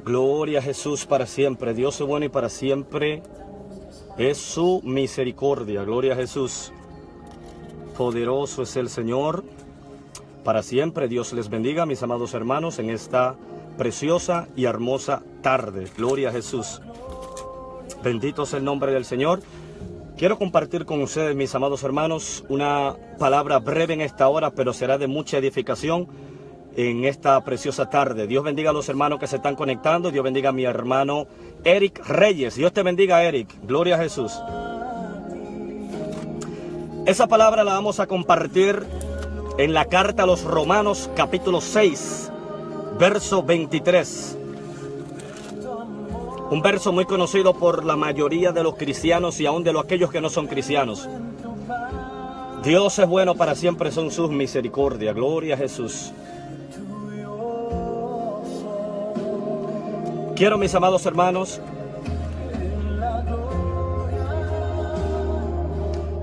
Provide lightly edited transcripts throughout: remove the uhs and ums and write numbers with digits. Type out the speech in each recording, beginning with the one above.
Gloria a Jesús para siempre. Dios es bueno y para siempre es su misericordia. Gloria a Jesús. Poderoso es el Señor. Para siempre Dios les bendiga, mis amados hermanos, en esta preciosa y hermosa tarde. Gloria a Jesús. Bendito es el nombre del Señor. Quiero compartir con ustedes, mis amados hermanos, una palabra breve en esta hora, pero será de mucha edificación en esta preciosa tarde. Dios bendiga a los hermanos que se están conectando. Dios bendiga a mi hermano Eric Reyes. Dios te bendiga, Eric. Gloria a Jesús. Esa palabra la vamos a compartir en la carta a los Romanos, capítulo 6, verso 23. Un verso muy conocido por la mayoría de los cristianos y aún de aquellos que no son cristianos. Dios es bueno, para siempre son sus misericordias. Gloria a Jesús. Quiero, mis amados hermanos,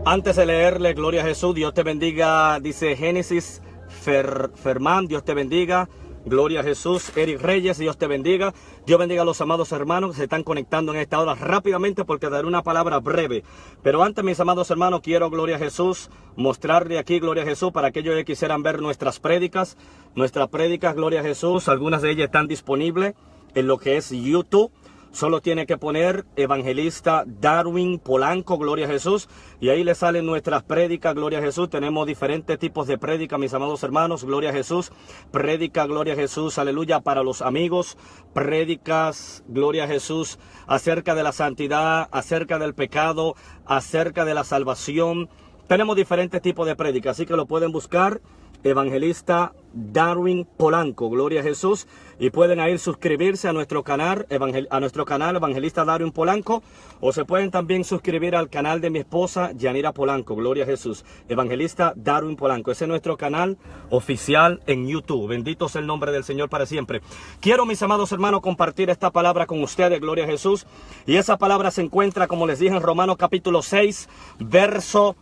antes de leerle, gloria a Jesús, Dios te bendiga, dice Génesis Fermán, Dios te bendiga, gloria a Jesús. Eric Reyes, Dios te bendiga. Dios bendiga a los amados hermanos que se están conectando en esta hora rápidamente, porque daré una palabra breve. Pero antes, mis amados hermanos, quiero, gloria a Jesús, mostrarle aquí, gloria a Jesús, para aquellos que quisieran ver nuestras prédicas, gloria a Jesús. Algunas de ellas están disponibles en lo que es YouTube. Solo tiene que poner Evangelista Darwin Polanco, gloria a Jesús, y ahí le salen nuestras prédicas, gloria a Jesús. Tenemos diferentes tipos de prédicas, mis amados hermanos, gloria a Jesús. Prédica, gloria a Jesús, aleluya, para los amigos. Prédicas, gloria a Jesús, acerca de la santidad, acerca del pecado, acerca de la salvación. Tenemos diferentes tipos de prédicas, así que lo pueden buscar. Evangelista Darwin Polanco, gloria a Jesús, y pueden ahí suscribirse a nuestro canal, Evangelista Darwin Polanco, o se pueden también suscribir al canal de mi esposa Yanira Polanco, gloria a Jesús. Evangelista Darwin Polanco, ese es nuestro canal oficial en YouTube. Bendito sea el nombre del Señor para siempre. Quiero, mis amados hermanos, compartir esta palabra con ustedes, gloria a Jesús, y esa palabra se encuentra, como les dije, en Romanos capítulo 6, verso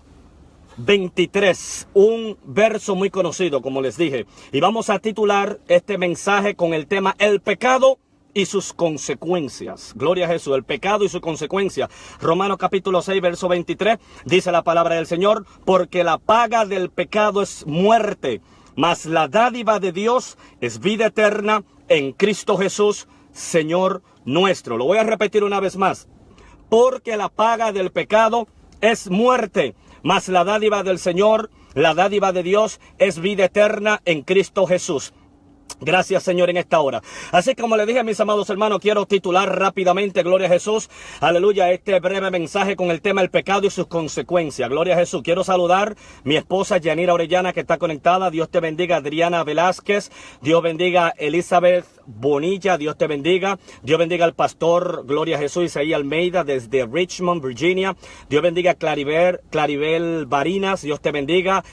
23, un verso muy conocido, como les dije, y vamos a titular este mensaje con el tema el pecado y sus consecuencias. Gloria a Jesús, el pecado y sus consecuencias. Romanos capítulo 6, verso 23, dice la palabra del Señor: porque la paga del pecado es muerte, mas la dádiva de Dios es vida eterna en Cristo Jesús, Señor nuestro. Lo voy a repetir una vez más: porque la paga del pecado es muerte, mas la dádiva del Señor, la dádiva de Dios, es vida eterna en Cristo Jesús. Gracias, Señor, en esta hora. Así como le dije, mis amados hermanos, quiero titular rápidamente, gloria a Jesús, aleluya, este breve mensaje con el tema el pecado y sus consecuencias. Gloria a Jesús. Quiero saludar mi esposa Yanira Orellana, que está conectada. Dios te bendiga. Adriana Velázquez. Dios bendiga. Elizabeth Bonilla. Dios te bendiga. Dios bendiga al pastor, gloria a Jesús, Isaí Almeida, desde Richmond, Virginia. Dios bendiga a Claribel Barinas. Dios te bendiga.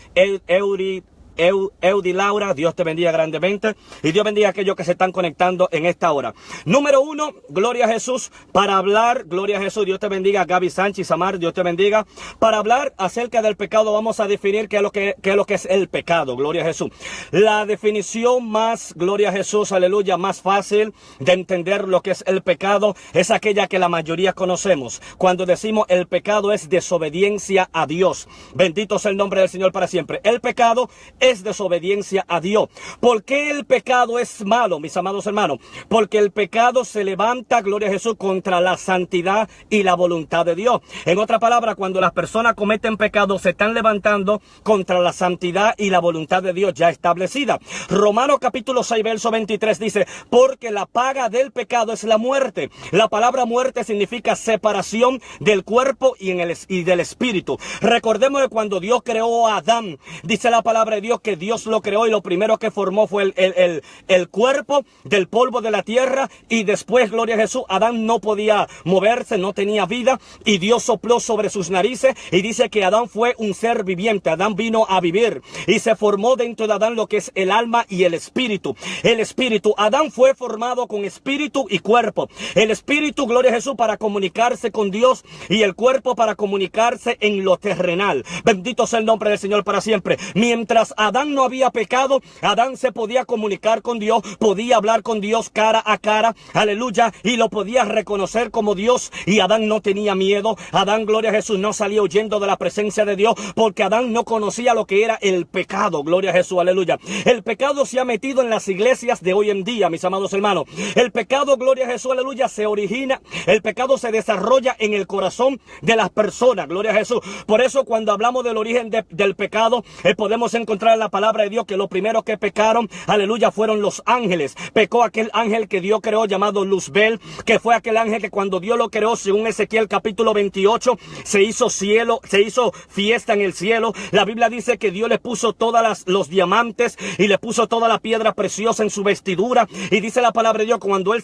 Eudi Laura, Dios te bendiga grandemente, y Dios bendiga a aquellos que se están conectando en esta hora. Número uno, gloria a Jesús, para hablar, gloria a Jesús, Dios te bendiga. Gaby Sánchez Amar, Dios te bendiga. Para hablar acerca del pecado, vamos a definir qué es lo que es el pecado, gloria a Jesús. La definición más, gloria a Jesús, aleluya, más fácil de entender lo que es el pecado es aquella que la mayoría conocemos. Cuando decimos el pecado es desobediencia a Dios. Bendito sea el nombre del Señor para siempre. El pecado es desobediencia a Dios. ¿Por qué el pecado es malo, mis amados hermanos? Porque el pecado se levanta, gloria a Jesús, contra la santidad y la voluntad de Dios. En otra palabra, cuando las personas cometen pecado, se están levantando contra la santidad y la voluntad de Dios ya establecida. Romanos capítulo 6, verso 23 dice: porque la paga del pecado es la muerte. La palabra muerte significa separación del cuerpo y del espíritu. Recordemos que cuando Dios creó a Adán, dice la palabra de Dios que Dios lo creó y lo primero que formó fue el cuerpo del polvo de la tierra, y después, gloria a Jesús, Adán no podía moverse, no tenía vida, y Dios sopló sobre sus narices y dice que Adán fue un ser viviente. Adán vino a vivir y se formó dentro de Adán lo que es el alma y el espíritu. El espíritu, Adán fue formado con espíritu y cuerpo. El espíritu, gloria a Jesús, para comunicarse con Dios, y el cuerpo para comunicarse en lo terrenal. Bendito sea el nombre del Señor para siempre. Mientras Adán no había pecado, Adán se podía comunicar con Dios, podía hablar con Dios cara a cara, aleluya, y lo podía reconocer como Dios, y Adán no tenía miedo. Adán, gloria a Jesús, no salía huyendo de la presencia de Dios, porque Adán no conocía lo que era el pecado, gloria a Jesús, aleluya. El pecado se ha metido en las iglesias de hoy en día, mis amados hermanos. El pecado, gloria a Jesús, aleluya, se origina, el pecado se desarrolla en el corazón de las personas, gloria a Jesús. Por eso cuando hablamos del origen del pecado, podemos encontrar en la palabra de Dios que los primeros que pecaron, aleluya, fueron los ángeles. Pecó aquel ángel que Dios creó llamado Luzbel, que fue aquel ángel que cuando Dios lo creó, según Ezequiel capítulo 28, se hizo fiesta en el cielo. La Biblia dice que Dios le puso todos los diamantes y le puso toda la piedra preciosa en su vestidura. Y dice la palabra de Dios, cuando él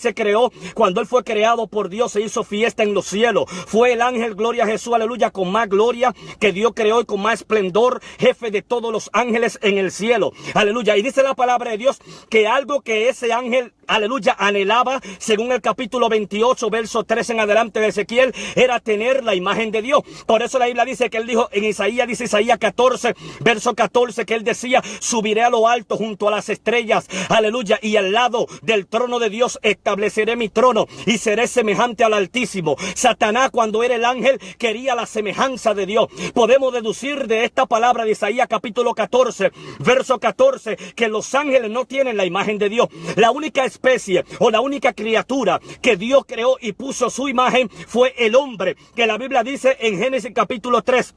fue creado por Dios, se hizo fiesta en los cielos. Fue el ángel, gloria a Jesús, aleluya, con más gloria que Dios creó y con más esplendor, jefe de todos los ángeles en el cielo, aleluya. Y dice la palabra de Dios que algo que ese ángel, aleluya, anhelaba, según el capítulo 28, verso 3 en adelante de Ezequiel, era tener la imagen de Dios. Por eso la Biblia dice que él dijo en Isaías, dice Isaías 14, verso 14, que él decía, subiré a lo alto junto a las estrellas, aleluya, y al lado del trono de Dios estableceré mi trono y seré semejante al Altísimo. Satanás, cuando era el ángel, quería la semejanza de Dios. Podemos deducir de esta palabra de Isaías capítulo 14, verso 14, que los ángeles no tienen la imagen de Dios. La única especie o la única criatura que Dios creó y puso su imagen fue el hombre, que la Biblia dice en Génesis capítulo 3.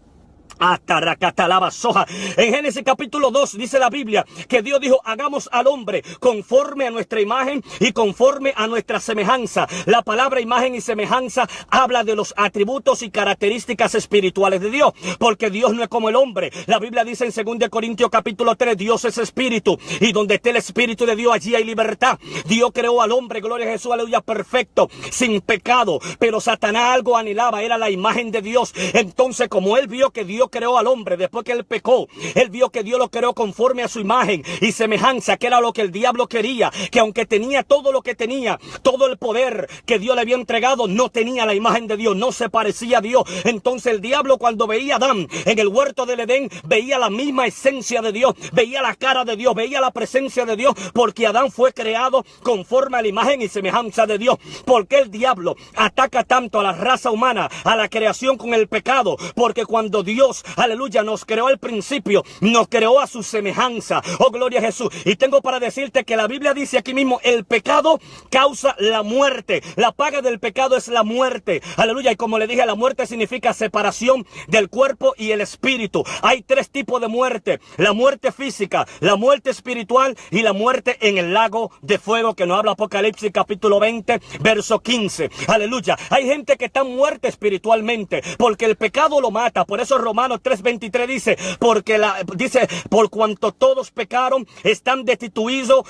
En Génesis capítulo 2 dice la Biblia que Dios dijo, hagamos al hombre conforme a nuestra imagen y conforme a nuestra semejanza. La palabra imagen y semejanza habla de los atributos y características espirituales de Dios, porque Dios no es como el hombre. La Biblia dice en 2 Corintios capítulo 3, Dios es espíritu, y donde esté el espíritu de Dios, allí hay libertad. Dios creó al hombre, gloria a Jesús, aleluya, perfecto, sin pecado, pero Satanás algo anhelaba, era la imagen de Dios. Entonces, como él vio que Dios creó al hombre, después que él pecó, él vio que Dios lo creó conforme a su imagen y semejanza, que era lo que el diablo quería, que aunque tenía todo lo que tenía, todo el poder que Dios le había entregado, no tenía la imagen de Dios, no se parecía a Dios. Entonces el diablo, cuando veía a Adán en el huerto del Edén, veía la misma esencia de Dios, veía la cara de Dios, veía la presencia de Dios, porque Adán fue creado conforme a la imagen y semejanza de Dios. ¿Por qué el diablo ataca tanto a la raza humana, a la creación con el pecado? Porque cuando Dios, aleluya, nos creó al principio, nos creó a su semejanza. Oh, gloria a Jesús. Y tengo para decirte que la Biblia dice aquí mismo, el pecado causa la muerte. La paga del pecado es la muerte. Aleluya. Y como le dije, la muerte significa separación del cuerpo y el espíritu. Hay tres tipos de muerte: la muerte física, la muerte espiritual y la muerte en el lago de fuego, que nos habla Apocalipsis capítulo 20, verso 15. Aleluya. Hay gente que está muerta espiritualmente porque el pecado lo mata. Por eso Romanos 3:23 dice, por cuanto todos pecaron, están destituidos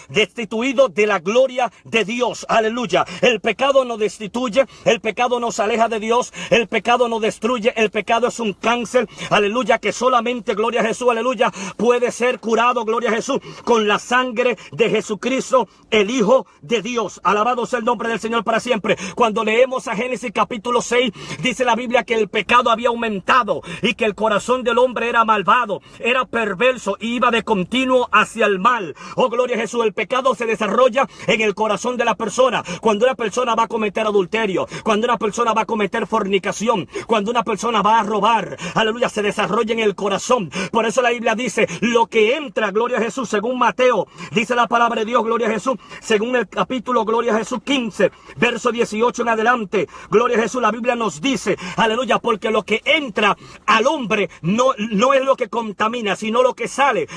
de la gloria de Dios. Aleluya. El pecado nos destituye, el pecado nos aleja de Dios, el pecado nos destruye, el pecado es un cáncer, aleluya, que solamente, gloria a Jesús, aleluya, puede ser curado, gloria a Jesús, con la sangre de Jesucristo, el Hijo de Dios. Alabado sea el nombre del Señor para siempre. Cuando leemos a Génesis capítulo 6, dice la Biblia que el pecado había aumentado y que el corazón del hombre era malvado, era perverso y iba de continuo hacia el mal. Oh, gloria a Jesús. El pecado se desarrolla en el corazón de la persona. Cuando una persona va a cometer adulterio, cuando una persona va a cometer fornicación, cuando una persona va a robar, aleluya, se desarrolla en el corazón. Por eso la Biblia dice, lo que entra, gloria a Jesús, según Mateo, dice la palabra de Dios, gloria a Jesús, según el capítulo, gloria a Jesús, 15, verso 18 en adelante, gloria a Jesús, la Biblia nos dice, aleluya, porque lo que entra al hombre no es lo que contamina, sino lo que sale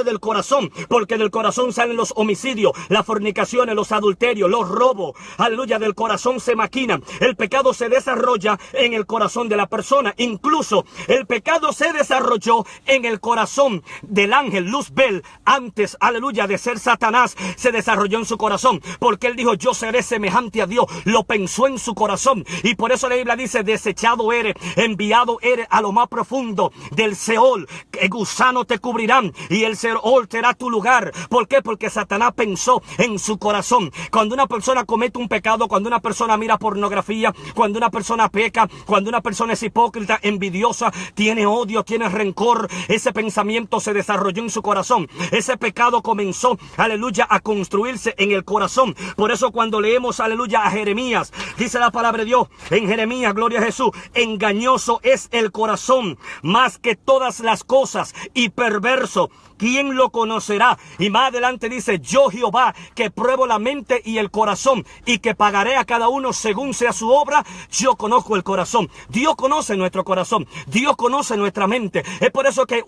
del corazón, porque del corazón salen los homicidios, las fornicaciones, los adulterios, los robos, aleluya, del corazón se maquinan. El pecado se desarrolla en el corazón de la persona. Incluso el pecado se desarrolló en el corazón del ángel Luzbel antes, aleluya, de ser Satanás. Se desarrolló en su corazón, porque él dijo, yo seré semejante a Dios. Lo pensó en su corazón, y por eso la Biblia dice, desechado eres, enviado eres a lo más profundo del Seol, el gusano te cubrirán y el Seol será tu lugar. ¿Por qué? Porque Satanás pensó en su corazón. Cuando una persona comete un pecado, cuando una persona mira pornografía, cuando una persona peca, cuando una persona es hipócrita, envidiosa, tiene odio, tiene rencor, ese pensamiento se desarrolló en su corazón. Ese pecado comenzó, aleluya, a construirse en el corazón. Por eso cuando leemos, aleluya, a Jeremías, dice la palabra de Dios en Jeremías, gloria a Jesús, engañoso es el corazón más que todas las cosas y perverso, ¿quién lo conocerá? Y más adelante dice, yo Jehová, que pruebo la mente y el corazón y que pagaré a cada uno según sea su obra. Yo conozco el corazón. Dios conoce nuestro corazón. Dios conoce nuestra mente. Es por eso que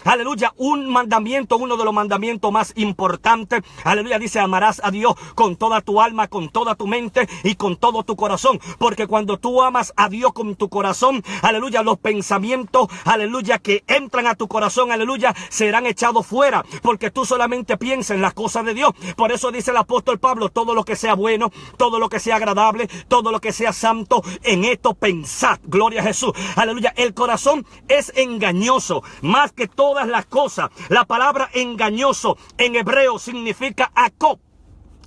aleluya, uno de los mandamientos más importantes, aleluya, dice, amarás a Dios con toda tu alma, con toda tu mente y con todo tu corazón. Porque cuando tú amas a Dios con tu corazón, aleluya, los pensamientos, aleluya, que entran a tu corazón, aleluya, serán echados fuera, porque tú solamente piensas en las cosas de Dios. Por eso dice el apóstol Pablo, todo lo que sea bueno, todo lo que sea agradable, todo lo que sea santo, en esto pensad. Gloria a Jesús. Aleluya. El corazón es engañoso más que todas las cosas. La palabra engañoso en hebreo significa akop.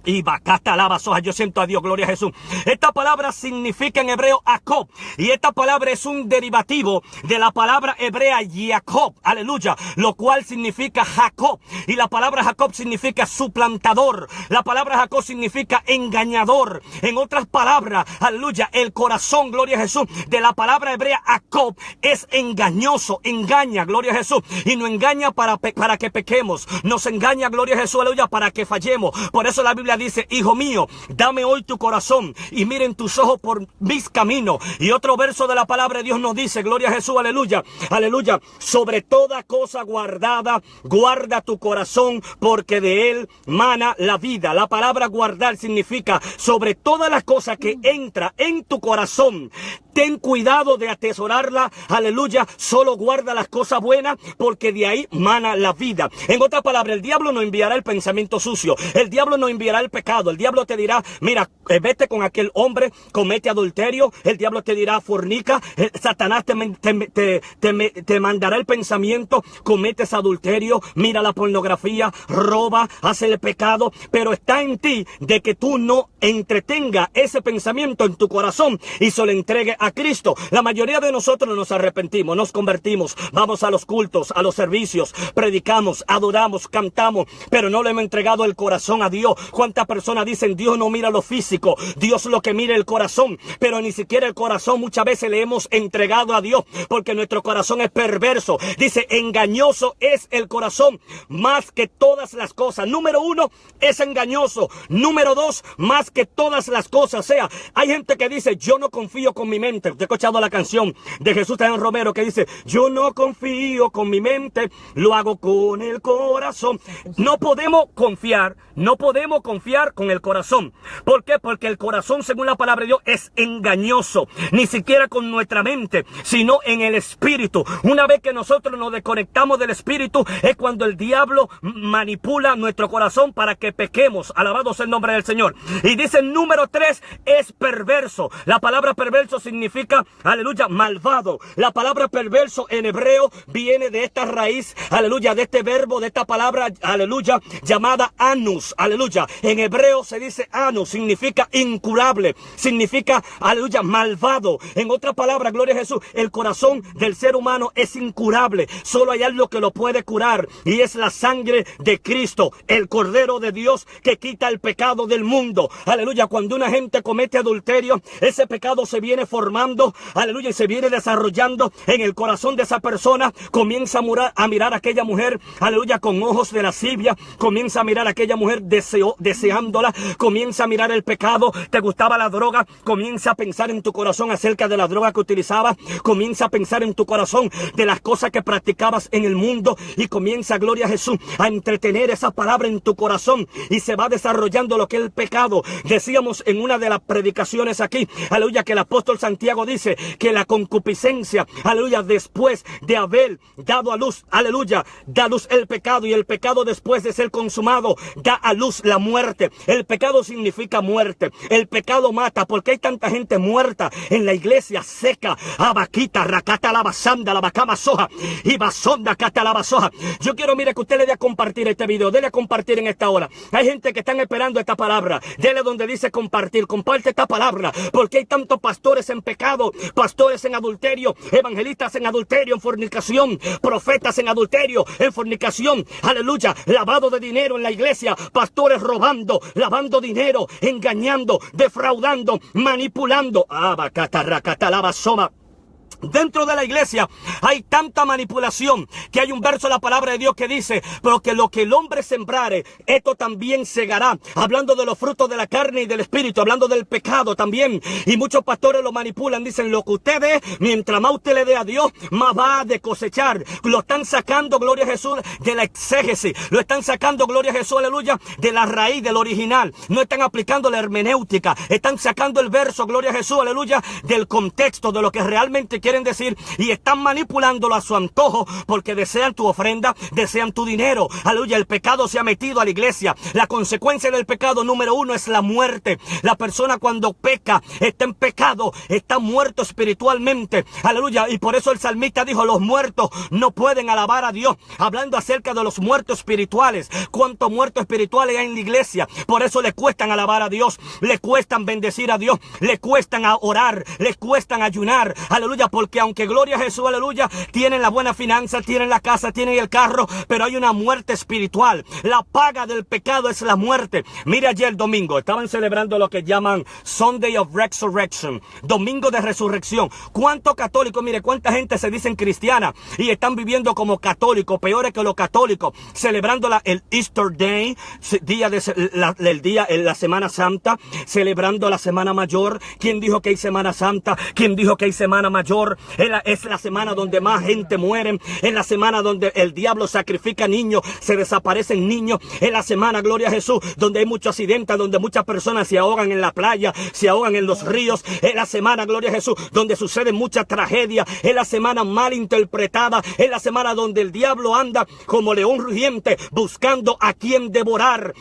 Y bacata alaba soja, yo siento a Dios, gloria a Jesús. Esta palabra significa en hebreo Jacob, y esta palabra es un derivativo de la palabra hebrea Jacob, aleluya, lo cual significa Jacob, y la palabra Jacob significa suplantador, la palabra Jacob significa engañador. En otras palabras, aleluya, el corazón, gloria a Jesús, de la palabra hebrea Jacob es engañoso, engaña, gloria a Jesús, y no engaña para que pequemos, nos engaña, gloria a Jesús, aleluya, para que fallemos. Por eso la Biblia dice, hijo mío, dame hoy tu corazón y miren tus ojos por mis caminos. Y otro verso de la palabra de Dios nos dice, gloria a Jesús, aleluya, aleluya, sobre toda cosa guardada, guarda tu corazón, porque de él mana la vida. La palabra guardar significa sobre todas las cosas que entra en tu corazón. Ten cuidado de atesorarla, aleluya, solo guarda las cosas buenas, porque de ahí mana la vida. En otras palabras, el diablo no enviará el pensamiento sucio, el diablo no enviará el pecado, el diablo te dirá, mira, vete con aquel hombre, comete adulterio, el diablo te dirá, fornica, Satanás te mandará el pensamiento, cometes adulterio, mira la pornografía, roba, hace el pecado, pero está en ti de que tú no entretenga ese pensamiento en tu corazón y se lo entregue a Cristo. La mayoría de nosotros nos arrepentimos, nos convertimos, vamos a los cultos, a los servicios, predicamos, adoramos, cantamos, pero no le hemos entregado el corazón a Dios. ¿Cuántas personas dicen, Dios no mira lo físico, Dios lo que mira el corazón? Pero ni siquiera el corazón muchas veces le hemos entregado a Dios, porque nuestro corazón es perverso. Dice, engañoso es el corazón más que todas las cosas. Número 1, es engañoso. Número 2, más que todas las cosas. O sea, hay gente que dice, yo no confío con mi mente. Usted ha escuchado la canción de Jesús Tadeo Romero que dice, yo no confío con mi mente, lo hago con el corazón. No podemos confiar con el corazón. ¿Por qué? Porque el corazón, según la palabra de Dios, es engañoso. Ni siquiera con nuestra mente, sino en el espíritu. Una vez que nosotros nos desconectamos del espíritu, es cuando el diablo manipula nuestro corazón para que pequemos. Alabado sea el nombre del Señor. Y dice, número 3, es perverso. La palabra perverso significa, aleluya, malvado. La palabra perverso en hebreo viene de esta raíz, aleluya, de este verbo, de esta palabra, aleluya, llamada anus, aleluya. En hebreo se dice anus, significa incurable, significa, aleluya, malvado. En otra palabra, gloria a Jesús, el corazón del ser humano es incurable. Solo hay algo que lo puede curar, y es la sangre de Cristo, el Cordero de Dios que quita el pecado del mundo. Aleluya, cuando una gente comete adulterio, ese pecado se viene formando, aleluya, y se viene desarrollando en el corazón de esa persona. Comienza a mirar a aquella mujer, aleluya, con ojos de lascivia. Comienza a mirar a aquella mujer deseándola. Comienza a mirar el pecado. Te gustaba la droga, comienza a pensar en tu corazón acerca de la droga que utilizabas. Comienza a pensar en tu corazón de las cosas que practicabas en el mundo, y comienza, gloria a Jesús, a entretener esa palabra en tu corazón, y se va desarrollando lo que es el pecado. Decíamos en una de las predicaciones aquí, aleluya, que el apóstol Santiago dice que la concupiscencia, aleluya, después de haber dado a luz, aleluya, da a luz el pecado, y el pecado, después de ser consumado, da a luz la muerte. El pecado significa muerte. muerte. El pecado mata. Porque hay tanta gente muerta en la iglesia seca. Abaquita, racata la basanda, la bacama soja. Y basonda, cata la basoja. Yo quiero, mire, que usted le dé a compartir este video. Dele a compartir en esta hora. Hay gente que están esperando esta palabra. Dele donde dice compartir. Comparte esta palabra. Porque hay tantos pastores en pecado, pastores en adulterio, evangelistas en adulterio, en fornicación, profetas en adulterio, en fornicación, aleluya, lavado de dinero en la iglesia, pastores robando, lavando dinero, engañando, defraudando, manipulando. Dentro de la iglesia hay tanta manipulación que hay un verso de la palabra de Dios que dice: porque lo que el hombre sembrare, esto también segará. Hablando de los frutos de la carne y del espíritu, hablando del pecado también. Y muchos pastores lo manipulan, dicen: lo que usted dé, mientras más usted le dé a Dios, más va de cosechar. Lo están sacando, gloria a Jesús, de la exégesis. Lo están sacando, gloria a Jesús, aleluya, de la raíz, del original. No están aplicando la hermenéutica. Están sacando el verso, gloria a Jesús, aleluya, del contexto, de lo que realmente quieren decir, y están manipulándolo a su antojo, porque desean tu ofrenda, desean tu dinero. Aleluya, el pecado se ha metido a la iglesia. La consecuencia del pecado número uno es la muerte. La persona cuando peca, está en pecado, está muerto espiritualmente. Aleluya, y por eso el salmista dijo: los muertos no pueden alabar a Dios. Hablando acerca de los muertos espirituales. ¿Cuántos muertos espirituales hay en la iglesia? Por eso le cuestan alabar a Dios, le cuestan bendecir a Dios, le cuestan a orar, le cuestan ayunar. Aleluya, porque aunque, gloria a Jesús, aleluya, tienen la buena finanza, tienen la casa, tienen el carro, pero hay una muerte espiritual. La paga del pecado es la muerte. Mire, ayer domingo estaban celebrando lo que llaman Sunday of Resurrection, domingo de resurrección. ¿Cuántos católicos, mire, cuánta gente se dicen cristiana y están viviendo como católicos, peores que los católicos, celebrando el Easter Day, la Semana Santa, celebrando la Semana Mayor? ¿Quién dijo que hay Semana Santa? ¿Quién dijo que hay Semana Mayor? Es la semana donde más gente muere. Es la semana donde el diablo sacrifica niños, se desaparecen niños. Es la semana, gloria a Jesús, donde hay muchos accidentes, donde muchas personas se ahogan en la playa, se ahogan en los ríos. Es la semana, gloria a Jesús, donde suceden muchas tragedias. Es la semana mal interpretada. Es la semana donde el diablo anda como león rugiente buscando a quien devorar.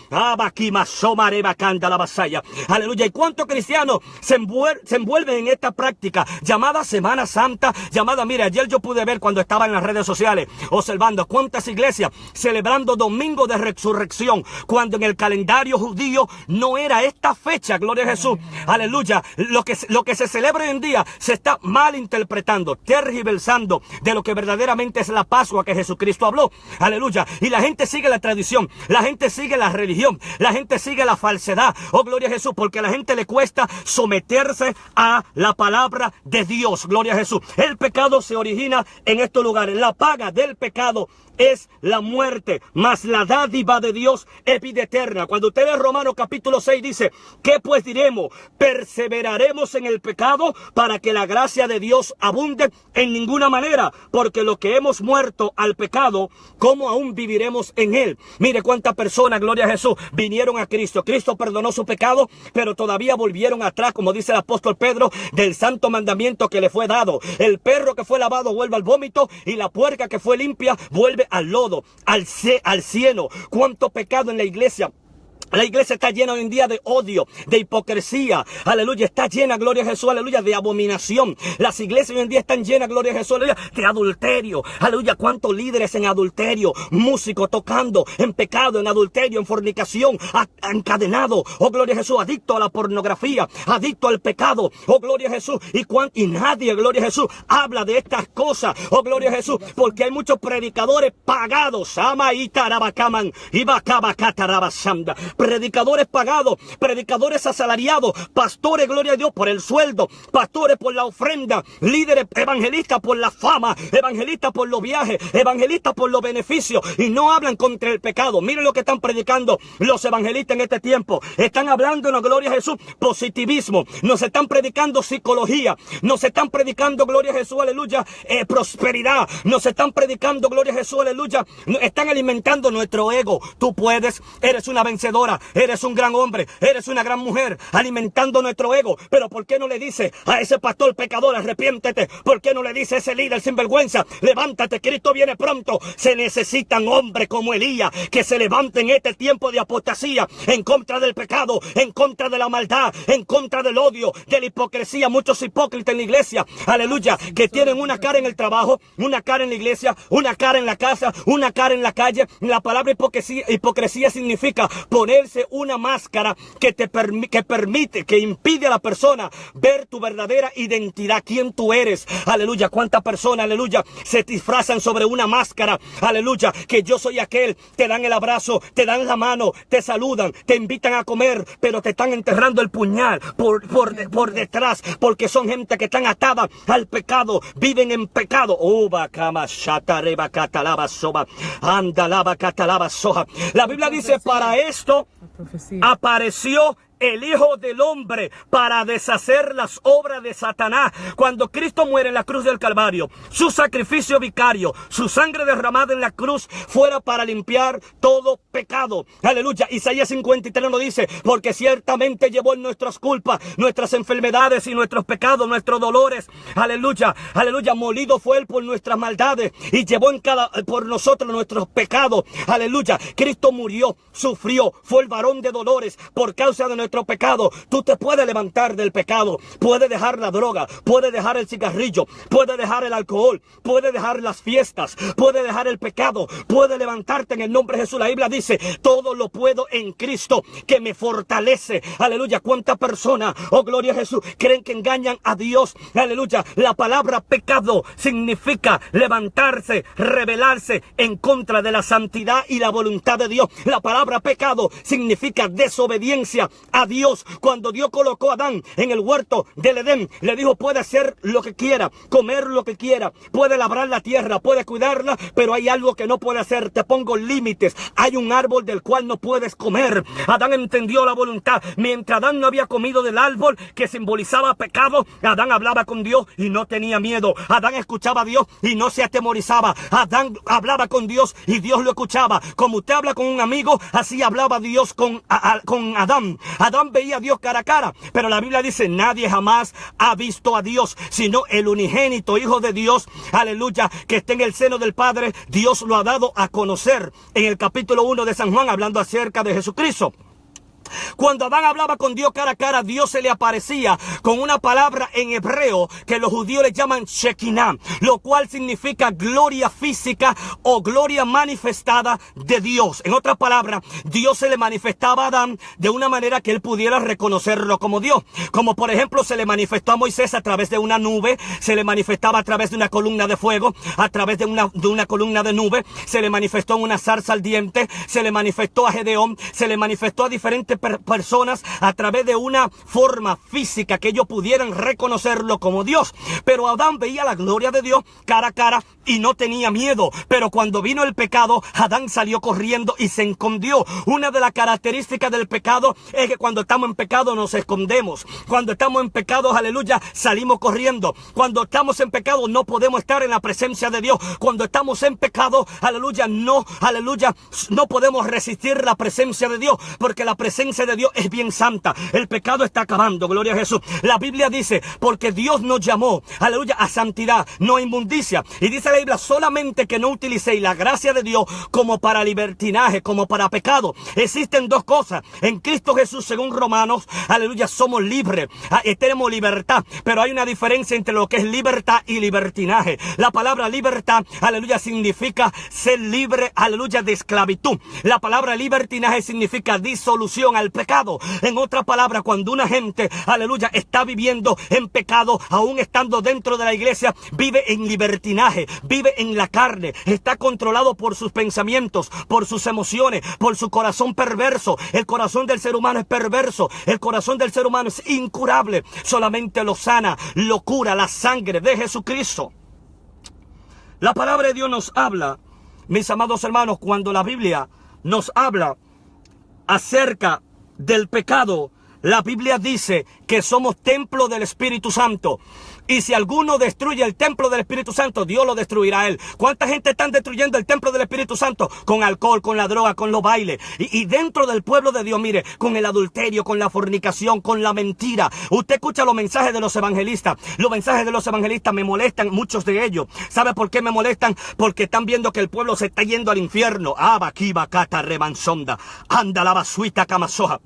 Aleluya. ¿Y cuántos cristianos se envuelven en esta práctica llamada Semana Santa? Llamada, mire, ayer yo pude ver cuando estaba en las redes sociales observando cuántas iglesias celebrando domingo de resurrección, cuando en el calendario judío no era esta fecha, gloria a Jesús, aleluya. Lo que se celebra hoy en día se está mal interpretando, tergiversando de lo que verdaderamente es la Pascua que Jesucristo habló, aleluya. Y la gente sigue la tradición, la gente sigue la religión, la gente sigue la falsedad, oh gloria a Jesús, porque a la gente le cuesta someterse a la palabra de Dios, gloria a Jesús. El pecado se origina en estos lugares. La paga del pecado es la muerte, mas la dádiva de Dios es vida eterna. Cuando usted ve Romanos capítulo 6 dice: ¿qué pues diremos? ¿Perseveraremos en el pecado para que la gracia de Dios abunde? En ninguna manera, porque lo que hemos muerto al pecado, ¿cómo aún viviremos en él? Mire cuántas personas, gloria a Jesús, vinieron a Cristo. Cristo perdonó su pecado, pero todavía volvieron atrás, como dice el apóstol Pedro, del santo mandamiento que le fue dado. El perro que fue lavado vuelve al vómito, y la puerca que fue limpia vuelve al lodo, al cieno. Cuánto pecado en la iglesia. La iglesia está llena hoy en día de odio, de hipocresía, aleluya, está llena, gloria a Jesús, aleluya, de abominación. Las iglesias hoy en día están llenas, gloria a Jesús, aleluya, de adulterio, aleluya. Cuántos líderes en adulterio, músicos tocando en pecado, en adulterio, en fornicación, encadenado, oh gloria a Jesús, adicto a la pornografía, adicto al pecado, oh gloria a Jesús. Y nadie, gloria a Jesús, habla de estas cosas, oh gloria a Jesús, porque hay muchos predicadores pagados, predicadores pagados, predicadores asalariados, pastores, gloria a Dios, por el sueldo, pastores por la ofrenda, líderes evangelistas por la fama, evangelistas por los viajes, evangelistas por los beneficios, y no hablan contra el pecado. Miren lo que están predicando los evangelistas en este tiempo. Están hablando, no, gloria a Jesús, positivismo. Nos están predicando psicología, nos están predicando, gloria a Jesús, aleluya, prosperidad, nos están predicando, gloria a Jesús, aleluya, están alimentando nuestro ego. Tú puedes, eres una vencedora, pecadora, eres un gran hombre, eres una gran mujer, alimentando nuestro ego. Pero ¿por qué no le dice a ese pastor pecador, arrepiéntete? ¿Por qué no le dice a ese líder sinvergüenza, levántate, Cristo viene pronto? Se necesitan hombres como Elías que se levanten en este tiempo de apostasía, en contra del pecado, en contra de la maldad, en contra del odio, de la hipocresía. Muchos hipócritas en la iglesia, aleluya, que tienen una cara en el trabajo, una cara en la iglesia, una cara en la casa, una cara en la calle. La palabra hipocresía significa ponerse una máscara que permite, que impide a la persona ver tu verdadera identidad, quién tú eres. Aleluya, cuántas personas, aleluya, se disfrazan sobre una máscara, aleluya, que yo soy aquel. Te dan el abrazo, te dan la mano, te saludan, te invitan a comer, pero te están enterrando el puñal por detrás, porque son gente que están atada al pecado, viven en pecado. La Biblia dice, para esto apareció el Hijo del Hombre, para deshacer las obras de Satanás. Cuando Cristo muere en la cruz del Calvario, su sacrificio vicario, su sangre derramada en la cruz, fuera para limpiar todo pecado. Aleluya. Isaías 53 nos dice, porque ciertamente llevó en nuestras culpas, nuestras enfermedades y nuestros pecados, nuestros dolores. Aleluya, aleluya. Molido fue Él por nuestras maldades y llevó por nosotros nuestros pecados. Aleluya. Cristo murió, sufrió, fue el varón de dolores por causa de nuestro pecado. Tú te puedes levantar del pecado, puedes dejar la droga, puedes dejar el cigarrillo, puedes dejar el alcohol, puedes dejar las fiestas, puedes dejar el pecado, puedes levantarte en el nombre de Jesús. La Biblia dice, todo lo puedo en Cristo que me fortalece. Aleluya. ¿Cuántas personas, oh gloria a Jesús, creen que engañan a Dios? Aleluya. La palabra pecado significa levantarse, rebelarse en contra de la santidad y la voluntad de Dios. La palabra pecado significa desobediencia a Dios. Cuando Dios colocó a Adán en el huerto del Edén, le dijo, puede hacer lo que quiera, comer lo que quiera, puede labrar la tierra, puede cuidarla, pero hay algo que no puede hacer. Te pongo límites. Hay un árbol del cual no puedes comer. Adán entendió la voluntad. Mientras Adán no había comido del árbol que simbolizaba pecado, Adán hablaba con Dios y no tenía miedo. Adán escuchaba a Dios y no se atemorizaba. Adán hablaba con Dios y Dios lo escuchaba. Como usted habla con un amigo, así hablaba Dios con Adán. Adán veía a Dios cara a cara, pero la Biblia dice, nadie jamás ha visto a Dios, sino el unigénito Hijo de Dios, aleluya, que está en el seno del Padre. Dios lo ha dado a conocer en el capítulo 1 de San Juan, hablando acerca de Jesucristo. Cuando Adán hablaba con Dios cara a cara, Dios se le aparecía con una palabra en hebreo que los judíos le llaman Shekinah, lo cual significa gloria física o gloria manifestada de Dios. En otras palabras, Dios se le manifestaba a Adán de una manera que él pudiera reconocerlo como Dios. Como por ejemplo, se le manifestó a Moisés a través de una nube, se le manifestaba a través de una columna de fuego, a través de una columna de nube, se le manifestó en una zarza ardiente, se le manifestó a Gedeón, se le manifestó a diferentes personas a través de una forma física que ellos pudieran reconocerlo como Dios. Pero Adán veía la gloria de Dios cara a cara y no tenía miedo. Pero cuando vino el pecado, Adán salió corriendo y se escondió. Una de las características del pecado es que cuando estamos en pecado nos escondemos. Cuando estamos en pecado, aleluya, salimos corriendo. Cuando estamos en pecado no podemos estar en la presencia de Dios. Cuando estamos en pecado, aleluya, no podemos resistir la presencia de Dios, porque la presencia de Dios es bien santa. El pecado está acabando, gloria a Jesús. La Biblia dice, porque Dios nos llamó, aleluya, a santidad, no a inmundicia. Y dice la Biblia, solamente que no utilicéis la gracia de Dios como para libertinaje, como para pecado. Existen dos cosas. En Cristo Jesús, según Romanos, aleluya, somos libres, tenemos libertad. Pero hay una diferencia entre lo que es libertad y libertinaje. La palabra libertad, aleluya, significa ser libre, aleluya, de esclavitud. La palabra libertinaje significa disolución al pecado. En otras palabras, cuando una gente, aleluya, está viviendo en pecado, aún estando dentro de la iglesia, vive en libertinaje, vive en la carne, está controlado por sus pensamientos, por sus emociones, por su corazón perverso. El corazón del ser humano es perverso, el corazón del ser humano es incurable. Solamente lo sana, lo cura la sangre de Jesucristo. La palabra de Dios nos habla, mis amados hermanos, cuando la Biblia nos habla acerca del pecado, La Biblia dice que somos templo del Espíritu Santo. Y si alguno destruye el templo del Espíritu Santo, Dios lo destruirá a él. ¿Cuánta gente están destruyendo el templo del Espíritu Santo? Con alcohol, con la droga, con los bailes. Y dentro del pueblo de Dios, mire, con el adulterio, con la fornicación, con la mentira. Usted escucha los mensajes de los evangelistas. Los mensajes de los evangelistas me molestan, muchos de ellos. ¿Sabe por qué me molestan? Porque están viendo que el pueblo se está yendo al infierno. Abaquibacata remanzonda. Anda la basuita camasoja.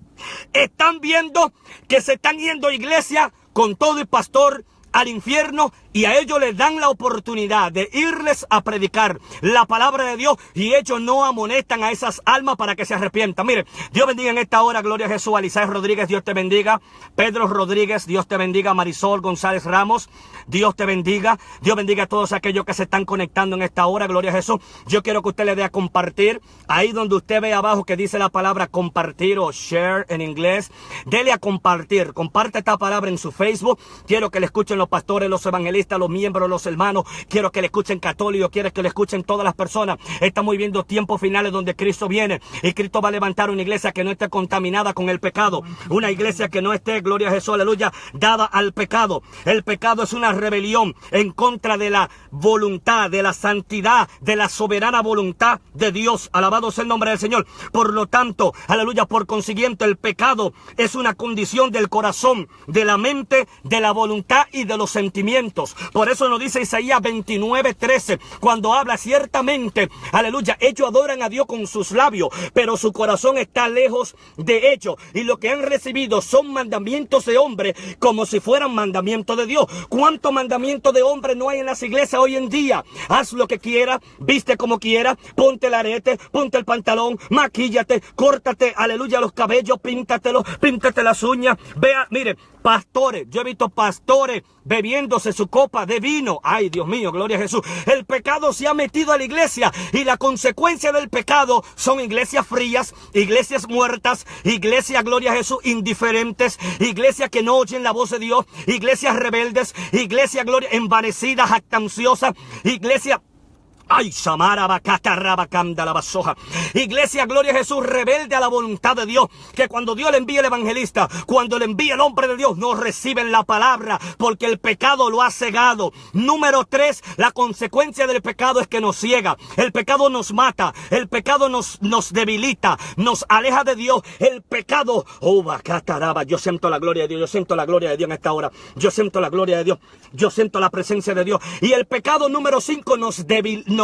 Están viendo que se están yendo a iglesia con todo el pastor al infierno, y a ellos les dan la oportunidad de irles a predicar la palabra de Dios, y ellos no amonestan a esas almas para que se arrepientan. Mire, Dios bendiga en esta hora, gloria a Jesús. Alisaías Rodríguez, Dios te bendiga. Pedro Rodríguez, Dios te bendiga. Marisol González Ramos, Dios te bendiga. Dios bendiga a todos aquellos que se están conectando en esta hora, gloria a Jesús. Yo quiero que usted le dé a compartir, ahí donde usted ve abajo que dice la palabra compartir o share en inglés, dele a compartir. Comparte esta palabra en su Facebook. Quiero que le escuchen los pastores, los evangelistas, los miembros, los hermanos. Quiero que le escuchen católicos, quiero que le escuchen todas las personas. Estamos viviendo tiempos finales donde Cristo viene, y Cristo va a levantar una iglesia que no esté contaminada con el pecado, una iglesia que no esté, gloria a Jesús, aleluya, dada al pecado. El pecado es una rebelión en contra de la voluntad, de la santidad, de la soberana voluntad de Dios. Alabado sea el nombre del Señor. Por lo tanto, aleluya, por consiguiente, el pecado es una condición del corazón, de la mente, de la voluntad y de los sentimientos. Por eso nos dice Isaías 29:13, cuando habla ciertamente, aleluya, ellos adoran a Dios con sus labios, pero su corazón está lejos de ellos, y lo que han recibido son mandamientos de hombre como si fueran mandamientos de Dios. ¿Cuántos mandamientos de hombre no hay en las iglesias hoy en día? Haz lo que quieras, viste como quieras, ponte el arete, ponte el pantalón, maquíllate, córtate, aleluya, los cabellos, píntate las uñas. Vea, mire, pastores, yo he visto pastores bebiéndose su copa de vino. Ay, Dios mío, gloria a Jesús. El pecado se ha metido a la iglesia, y la consecuencia del pecado son iglesias frías, iglesias muertas, iglesias, gloria a Jesús, indiferentes, iglesias que no oyen la voz de Dios, iglesias rebeldes, iglesias, gloria, envanecidas, jactanciosas, iglesias. Ay, Samara Bacata Rabacanda la Basoja. Iglesia, gloria a Jesús, rebelde a la voluntad de Dios. Que cuando Dios le envía el evangelista, cuando le envía el hombre de Dios, no reciben la palabra porque el pecado lo ha cegado. Número 3, la consecuencia del pecado es que nos ciega. El pecado nos mata. El pecado nos debilita. Nos aleja de Dios. El pecado, oh, Bacata Raba. Yo siento la gloria de Dios. Yo siento la gloria de Dios en esta hora. Yo siento la gloria de Dios. Yo siento la presencia de Dios. Y el pecado número 5 nos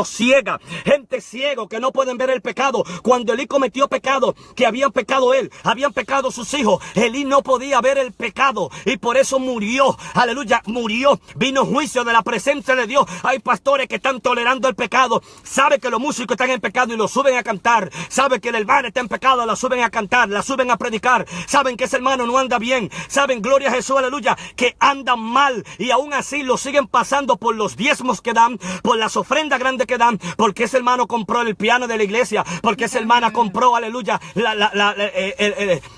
ciega. Gente ciego que no pueden ver el pecado. Cuando Elí cometió pecado, que habían pecado él, habían pecado sus hijos, Elí no podía ver el pecado, y por eso murió. Aleluya, murió. Vino juicio de la presencia de Dios. Hay pastores que están tolerando el pecado. Sabe que los músicos están en pecado y lo suben a cantar. Sabe que el hermano está en pecado, la suben a cantar, la suben a predicar. Saben que ese hermano no anda bien. Saben, gloria a Jesús, aleluya, que andan mal, y aún así lo siguen pasando por los diezmos que dan, por las ofrendas grandes que dan, porque ese hermano compró el piano de la iglesia, porque esa hermana compró, aleluya,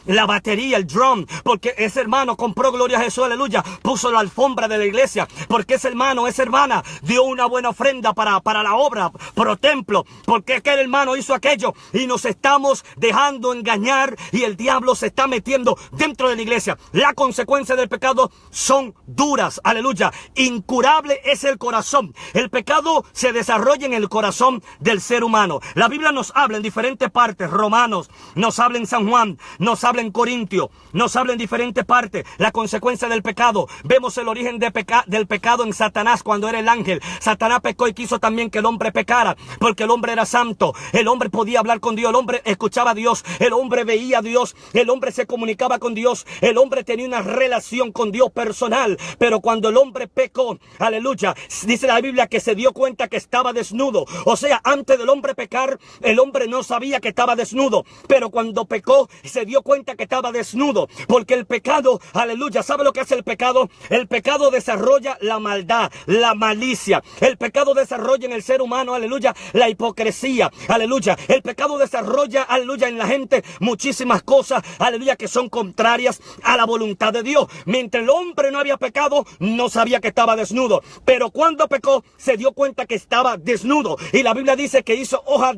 la batería, el drum, porque ese hermano compró, gloria a Jesús, aleluya, puso la alfombra de la iglesia, porque ese hermano, esa hermana dio una buena ofrenda para la obra, pro templo, porque aquel hermano hizo aquello, y nos estamos dejando engañar, y el diablo se está metiendo dentro de la iglesia. La consecuencia del pecado son duras, aleluya. Incurable es el corazón. El pecado se desarrolla en el corazón del ser humano. La Biblia nos habla en diferentes partes. Romanos nos habla en San Juan, nos habla en Corintio, nos habla en diferentes partes. La consecuencia del pecado. Vemos el origen del pecado en Satanás cuando era el ángel. Satanás pecó y quiso también que el hombre pecara, porque el hombre era santo. El hombre podía hablar con Dios, el hombre escuchaba a Dios, el hombre veía a Dios, el hombre se comunicaba con Dios, el hombre tenía una relación con Dios personal. Pero cuando el hombre pecó, aleluya, dice la Biblia que se dio cuenta que estaba desnudo. O sea, antes del hombre pecar, el hombre no sabía que estaba desnudo, pero cuando pecó, se dio cuenta que estaba desnudo, porque el pecado, aleluya, ¿sabe lo que hace el pecado? El pecado desarrolla la maldad, la malicia. El pecado desarrolla en el ser humano, aleluya, la hipocresía, aleluya. El pecado desarrolla, aleluya, en la gente muchísimas cosas, aleluya, que son contrarias a la voluntad de Dios. Mientras el hombre no había pecado, no sabía que estaba desnudo, pero cuando pecó, se dio cuenta que estaba desnudo. Y la Biblia dice que hizo hoja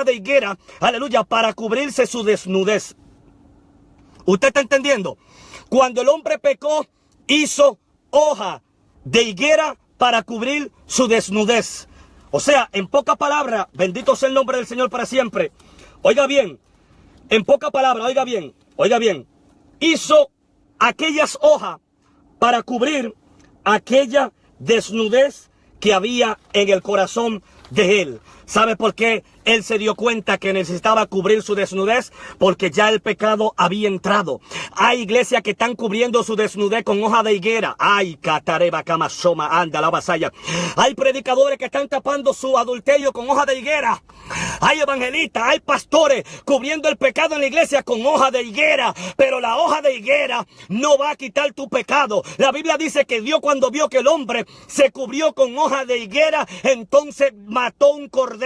de higuera, aleluya, para cubrirse su desnudez. ¿Usted está entendiendo? Cuando el hombre pecó, hizo hoja de higuera para cubrir su desnudez. O sea, en pocas palabras, bendito sea el nombre del Señor para siempre. Oiga bien, en pocas palabras, oiga bien, hizo aquellas hojas para cubrir aquella desnudez que había en el corazón de él. ¿Sabe por qué él se dio cuenta que necesitaba cubrir su desnudez? Porque ya el pecado había entrado. Hay iglesias que están cubriendo su desnudez con hoja de higuera. Ay, catareba, camasoma, anda, la vasalla. Hay predicadores que están tapando su adulterio con hoja de higuera. Hay evangelistas, hay pastores cubriendo el pecado en la iglesia con hoja de higuera. Pero la hoja de higuera no va a quitar tu pecado. La Biblia dice que Dios, cuando vio que el hombre se cubrió con hoja de higuera, entonces mató un cordero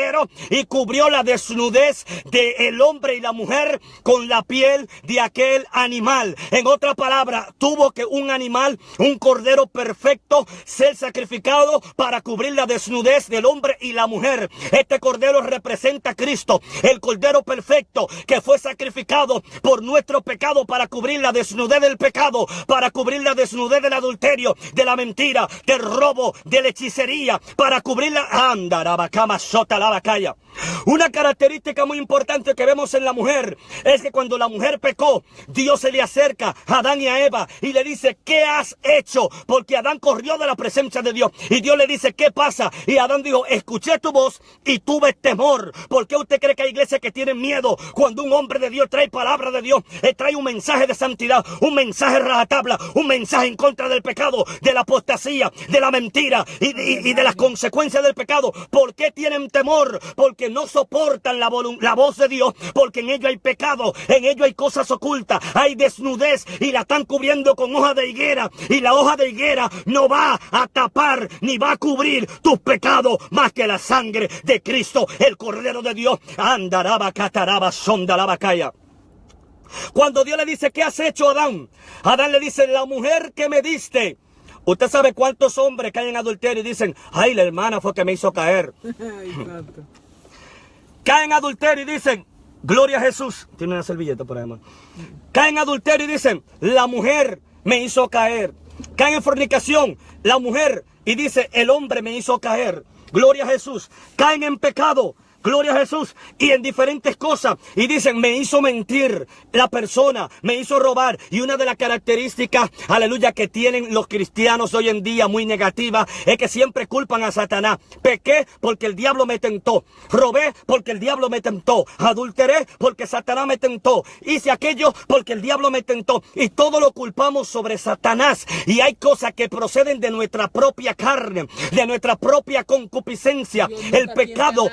y cubrió la desnudez del hombre y la mujer con la piel de aquel animal. En otras palabras, tuvo que un animal, un cordero perfecto, ser sacrificado para cubrir la desnudez del hombre y la mujer. Este cordero representa a Cristo, el cordero perfecto que fue sacrificado por nuestro pecado para cubrir la desnudez del pecado, para cubrir la desnudez del adulterio, de la mentira, del robo, de la hechicería, para cubrir la Una característica muy importante que vemos en la mujer es que cuando la mujer pecó, Dios se le acerca a Adán y a Eva y le dice: ¿qué has hecho? Porque Adán corrió de la presencia de Dios y Dios le dice: ¿qué pasa? Y Adán dijo: escuché tu voz y tuve temor. ¿Por qué usted cree que hay iglesias que tienen miedo cuando un hombre de Dios trae palabra de Dios, trae un mensaje de santidad, un mensaje rajatabla, un mensaje en contra del pecado, de la apostasía, de la mentira y de las consecuencias del pecado? ¿Por qué tienen temor? Porque no soportan la voz de Dios, porque en ello hay pecado, en ello hay cosas ocultas, hay desnudez y la están cubriendo con hoja de higuera, y la hoja de higuera no va a tapar ni va a cubrir tus pecados más que la sangre de Cristo, el Cordero de Dios. Andaraba, cataraba, sonda la bacaya. Cuando Dios le dice: ¿qué has hecho, Adán? Adán le dice: la mujer que me diste. Usted sabe cuántos hombres caen en adulterio y dicen: ay, la hermana fue que me hizo caer. Caen en adulterio y dicen: gloria a Jesús. Tiene una servilleta por ahí, hermano. Caen en adulterio y dicen: la mujer me hizo caer. Caen en fornicación, la mujer, y dice: el hombre me hizo caer. Gloria a Jesús. Caen en pecado. Gloria a Jesús. Y en diferentes cosas. Y dicen: me hizo mentir la persona, me hizo robar. Y una de las características, aleluya, que tienen los cristianos hoy en día muy negativa, es que siempre culpan a Satanás. Pequé porque el diablo me tentó. Robé porque el diablo me tentó. Adulteré porque Satanás me tentó. Hice aquello porque el diablo me tentó. Y todo lo culpamos sobre Satanás. Y hay cosas que proceden de nuestra propia carne, de nuestra propia concupiscencia. El pecado...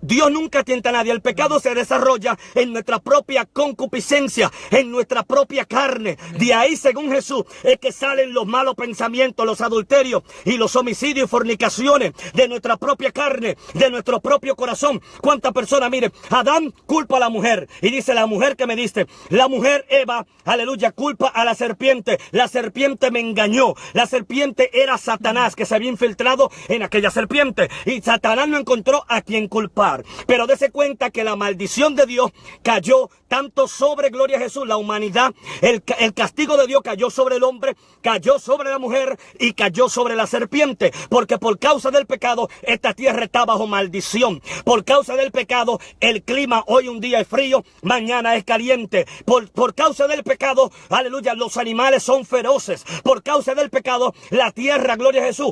Dios nunca tienta a nadie. El pecado se desarrolla en nuestra propia concupiscencia, en nuestra propia carne. De ahí, según Jesús, es que salen los malos pensamientos, los adulterios y los homicidios y fornicaciones de nuestra propia carne, de nuestro propio corazón. ¿Cuántas personas? Mire, Adán culpa a la mujer y dice: la mujer que me diste. La mujer Eva, aleluya, culpa a la serpiente. La serpiente me engañó. La serpiente era Satanás, que se había infiltrado en aquella serpiente. Y Satanás no encontró a quien culpar. Pero dése cuenta que la maldición de Dios cayó tanto sobre, gloria a Jesús, la humanidad. El castigo de Dios cayó sobre el hombre, cayó sobre la mujer y cayó sobre la serpiente. Porque por causa del pecado, esta tierra está bajo maldición. Por causa del pecado, el clima hoy un día es frío, mañana es caliente. Por causa del pecado, aleluya, los animales son feroces. Por causa del pecado, la tierra, gloria a Jesús,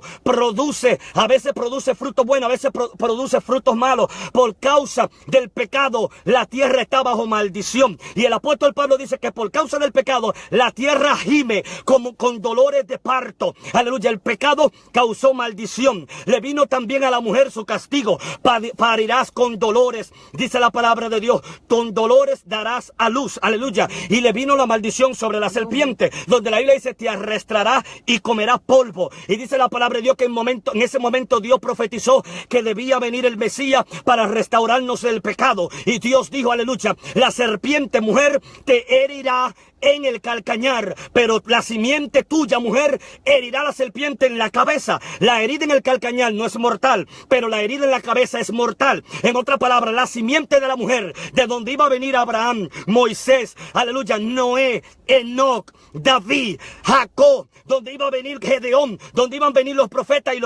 a veces produce frutos buenos, a veces produce frutos malos. Por causa del pecado, la tierra está bajo maldición. Y el apóstol Pablo dice que por causa del pecado, la tierra gime como con dolores de parto. Aleluya, el pecado causó maldición. Le vino también a la mujer su castigo. Parirás con dolores, dice la palabra de Dios. Con dolores darás a luz. Aleluya. Y le vino la maldición sobre la serpiente, donde la Biblia dice: te arrastrará y comerá polvo. Y dice la palabra de Dios que en ese momento Dios profetizó que debía venir el Mesías para restaurarnos del pecado. Y Dios dijo, aleluya: la serpiente, mujer, te herirá en el calcañar, pero la simiente tuya, mujer, herirá a la serpiente en la cabeza. La herida en el calcañar no es mortal, pero la herida en la cabeza es mortal. En otra palabra, la simiente de la mujer, de donde iba a venir Abraham, Moisés, aleluya, Noé, Enoc, David, Jacob, donde iba a venir Gedeón, donde iban a venir los profetas y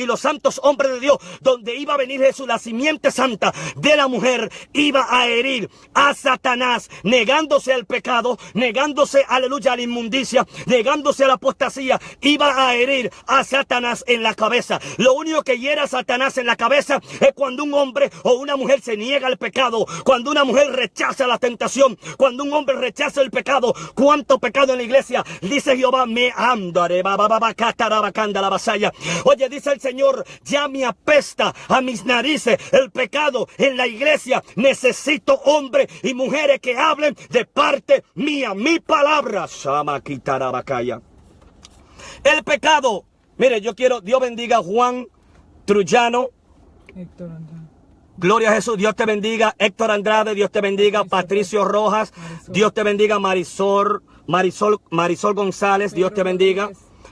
los santos hombres de Dios, donde iba a venir Jesús, la simiente santa de la mujer iba a herir a Satanás, negándose al pecado, negándose, aleluya, a la inmundicia, negándose a la apostasía, iba a herir a Satanás en la cabeza. Lo único que hiera a Satanás en la cabeza es cuando un hombre o una mujer se niega al pecado, cuando una mujer rechaza la tentación, cuando un hombre rechaza el pecado. ¿Cuánto pecado en la iglesia? Dice Jehová, me andaré, la vasalla. Oye, dice el Señor, ya me apesta a mis narices el pecado en la iglesia. Necesito hombres y mujeres que hablen de parte mía, mi palabra. El pecado, mire, yo quiero, Dios bendiga a Juan Trujano, Héctor Andrade. Gloria a Jesús, Dios te bendiga. Héctor Andrade, Dios te bendiga. Patricio Rojas, Dios te bendiga. Marisol González, Dios te bendiga.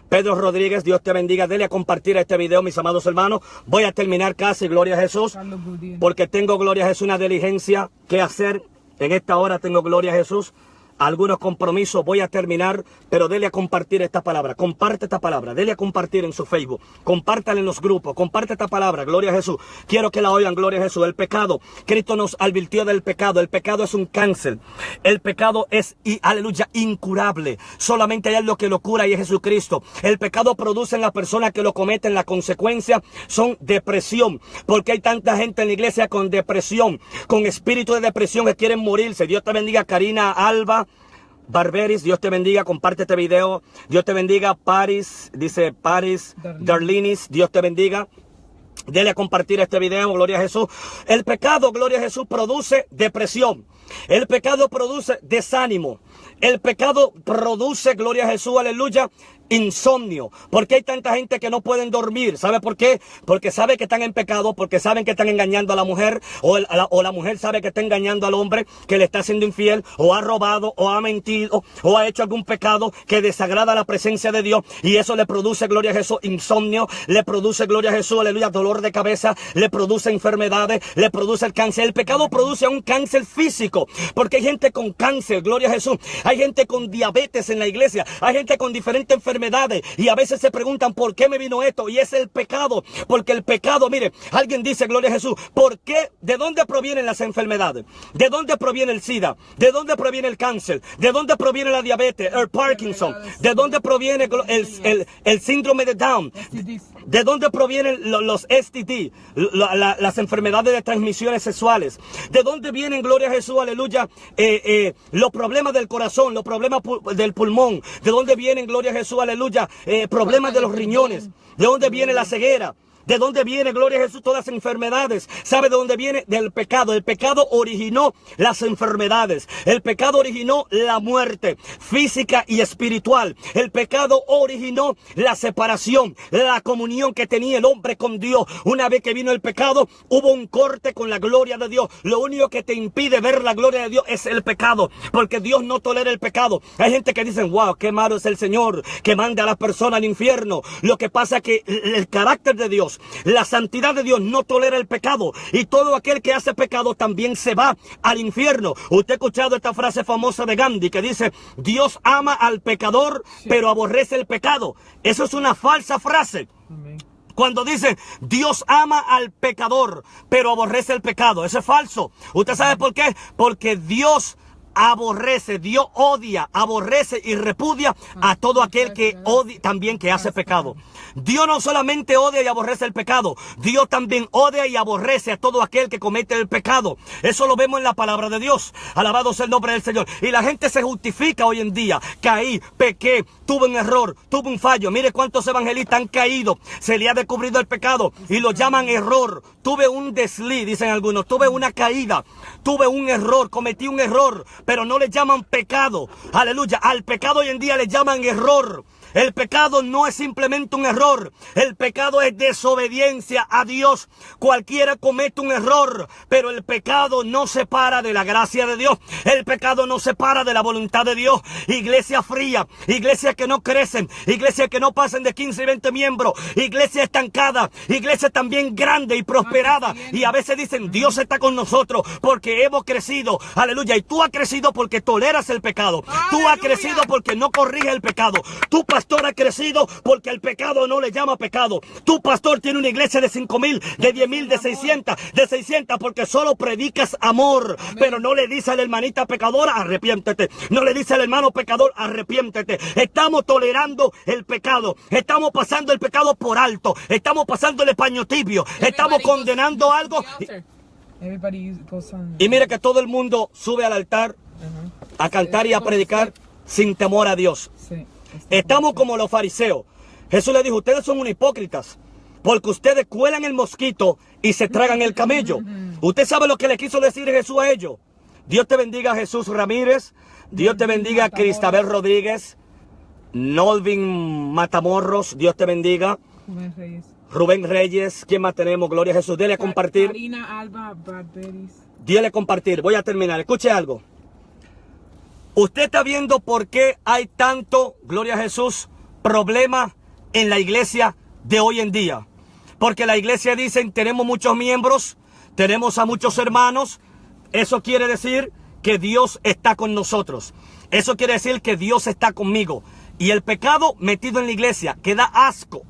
Pedro Rodríguez, Dios te bendiga. Dele a compartir este video, mis amados hermanos. Voy a terminar casi, gloria a Jesús, porque tengo, gloria a Jesús, una diligencia que hacer. En esta hora tengo, gloria a Jesús, algunos compromisos. Voy a terminar, pero dele a compartir esta palabra. Comparte esta palabra, dele a compartir en su Facebook, compártala en los grupos, comparte esta palabra, gloria a Jesús. Quiero que la oigan, gloria a Jesús. El pecado, Cristo nos advirtió del pecado. El pecado es un cáncer. El pecado es, aleluya, incurable. Solamente hay algo que lo cura y es Jesucristo. El pecado produce en la persona que lo cometen, la consecuencia son depresión. Porque hay tanta gente en la iglesia con depresión, con espíritu de depresión, que quieren morirse. Dios te bendiga, Karina Alba Barberis, Dios te bendiga, comparte este video. Dios te bendiga, Paris, dice Paris Darlinis, Dios te bendiga. Dele a compartir este video, gloria a Jesús. El pecado, gloria a Jesús, produce depresión. El pecado produce desánimo. El pecado produce, gloria a Jesús, aleluya, insomnio. ¿Por qué hay tanta gente que no pueden dormir? ¿Sabe por qué? Porque sabe que están en pecado, porque saben que están engañando a la mujer, o la mujer sabe que está engañando al hombre, que le está siendo infiel, o ha robado, o ha mentido, o ha hecho algún pecado que desagrada la presencia de Dios, y eso le produce, gloria a Jesús, insomnio, le produce, gloria a Jesús, aleluya, dolor de cabeza, le produce enfermedades, le produce el cáncer. El pecado produce un cáncer físico, porque hay gente con cáncer, gloria a Jesús, hay gente con diabetes en la iglesia, hay gente con diferentes enfermedades, y a veces se preguntan ¿por qué me vino esto? Y es el pecado, porque el pecado, mire, alguien dice, gloria a Jesús, ¿por qué? ¿De dónde provienen las enfermedades? ¿De dónde proviene el SIDA? ¿De dónde proviene el cáncer? ¿De dónde proviene la diabetes, el Parkinson? ¿De dónde proviene el síndrome de Down? ¿De dónde provienen los STD, las enfermedades de transmisiones sexuales? ¿De dónde vienen, gloria a Jesús, aleluya, los problemas del corazón, los problemas del pulmón? ¿De dónde vienen, gloria a Jesús, aleluya, problemas de los riñones? ¿De dónde viene la ceguera? ¿De dónde viene, gloria a Jesús, todas las enfermedades? ¿Sabe de dónde viene? Del pecado. El pecado originó las enfermedades. El pecado originó la muerte física y espiritual. El pecado originó la separación, la comunión que tenía el hombre con Dios. Una vez que vino el pecado, hubo un corte con la gloria de Dios. Lo único que te impide ver la gloria de Dios es el pecado, porque Dios no tolera el pecado. Hay gente que dice, wow, qué malo es el Señor, que manda a las personas al infierno. Lo que pasa es que el carácter de Dios, la santidad de Dios no tolera el pecado, y todo aquel que hace pecado también se va al infierno. Usted ha escuchado esta frase famosa de Gandhi que dice, Dios ama al pecador, pero aborrece el pecado. Eso es una falsa frase. Amén. Cuando dice Dios ama al pecador, pero aborrece el pecado, eso es falso. ¿Usted sabe por qué? Porque Dios aborrece, Dios odia, aborrece y repudia a todo aquel que odia, también que hace pecado. Dios no solamente odia y aborrece el pecado, Dios también odia y aborrece a todo aquel que comete el pecado. Eso lo vemos en la palabra de Dios. Alabado sea el nombre del Señor. Y la gente se justifica hoy en día. Caí, pequé, tuve un error, tuve un fallo. Mire cuántos evangelistas han caído, se le ha descubrido el pecado y lo llaman error. Tuve un desliz, dicen algunos, tuve una caída, tuve un error, cometí un error, pero no le llaman pecado. Aleluya, al pecado hoy en día le llaman error. El pecado no es simplemente un error. El pecado es desobediencia a Dios. Cualquiera comete un error, pero el pecado no separa de la gracia de Dios. El pecado no separa de la voluntad de Dios. Iglesia fría, iglesia que no crecen, iglesia que no pasan de 15 y 20 miembros, iglesia estancada, iglesia también grande y prosperada. Y a veces dicen, Dios está con nosotros porque hemos crecido. Aleluya. Y tú has crecido porque toleras el pecado. Tú has crecido porque no corriges el pecado. Tu pastor ha crecido porque el pecado no le llama pecado. Tu pastor tiene una iglesia de 5,000, de 10,000, de 600, porque solo predicas amor. Amén. Pero no le dice a la hermanita pecadora, arrepiéntete. No le dice al hermano pecador, arrepiéntete. Estamos tolerando el pecado. Estamos pasando el pecado por alto. Estamos pasando el paño tibio. Estamos condenando algo. Y mire que todo el mundo sube al altar a cantar y a predicar sin temor a Dios. Estamos como los fariseos. Jesús le dijo, ustedes son unos hipócritas porque ustedes cuelan el mosquito y se tragan el camello. Usted sabe lo que le quiso decir Jesús a ellos. Dios te bendiga, Jesús Ramírez. Dios te bendiga, Cristabel Rodríguez. Nolvin Matamorros. Dios te bendiga. Rubén Reyes. ¿Quién más tenemos? Gloria a Jesús. Dele a compartir. Karina Alba Bradberis. Dile a compartir. Voy a terminar. Escuche algo. Usted está viendo por qué hay tanto, gloria a Jesús, problema en la iglesia de hoy en día. Porque la iglesia dicen, tenemos muchos miembros, tenemos a muchos hermanos. Eso quiere decir que Dios está con nosotros. Eso quiere decir que Dios está conmigo. Y el pecado metido en la iglesia, que da asco.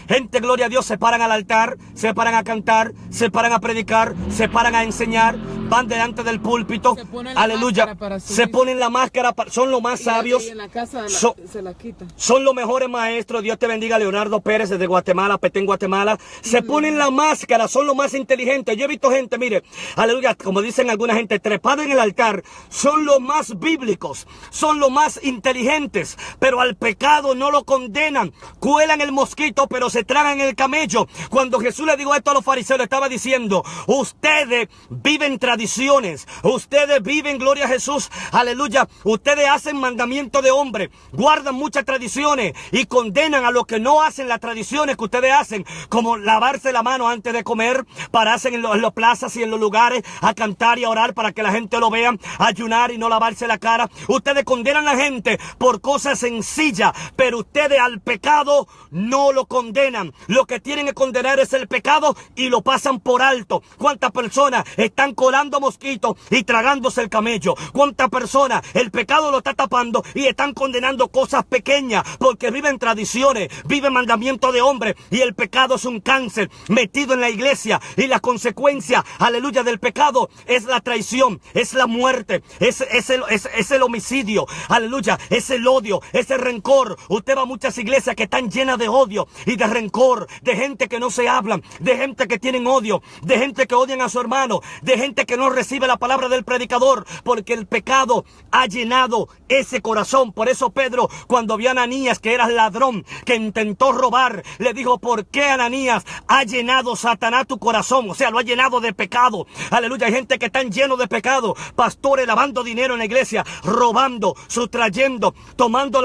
Gente, gloria a Dios, se paran al altar, se paran a cantar, se paran a predicar, se paran a enseñar, van delante del púlpito, aleluya, se ponen la máscara, son los más sabios, y en la casa se la quitan. Son los mejores maestros. Dios te bendiga, Leonardo Pérez desde Guatemala, Petén, Guatemala, se ponen la máscara, son los más inteligentes. Yo he visto gente, mire, aleluya, como dicen alguna gente, trepada en el altar, son los más bíblicos, son los más inteligentes, pero al pecado no lo condenan, cuelan el mosquito, pero se tragan el camello. Cuando Jesús le dijo esto a los fariseos, le estaba diciendo, ustedes viven tradiciones, ustedes viven, gloria a Jesús, aleluya, ustedes hacen mandamiento de hombre, guardan muchas tradiciones y condenan a los que no hacen las tradiciones que ustedes hacen, como lavarse la mano antes de comer, pararse en las plazas y en los lugares a cantar y a orar para que la gente lo vea, ayunar y no lavarse la cara. Ustedes condenan a la gente por cosas sencillas, pero ustedes al pecado no lo condenan. Lo que tienen que condenar es el pecado y lo pasan por alto. ¿Cuántas personas están colando mosquitos y tragándose el camello? ¿Cuántas personas el pecado lo está tapando y están condenando cosas pequeñas porque viven tradiciones, viven mandamientos de hombre? Y el pecado es un cáncer metido en la iglesia y la consecuencia, aleluya, del pecado es la traición, es la muerte, es el homicidio, aleluya, es el odio, es el rencor. Usted va a muchas iglesias que están llenas de odio y de rencor, de gente que no se hablan, de gente que tienen odio, de gente que odian a su hermano, de gente que no recibe la palabra del predicador, porque el pecado ha llenado ese corazón. Por eso Pedro, cuando vio a Ananías, que era ladrón, que intentó robar, le dijo, ¿por qué, Ananías, ha llenado Satanás tu corazón? O sea, lo ha llenado de pecado. Aleluya, hay gente que están llenos de pecado, pastores lavando dinero en la iglesia, robando, sustrayendo, tomando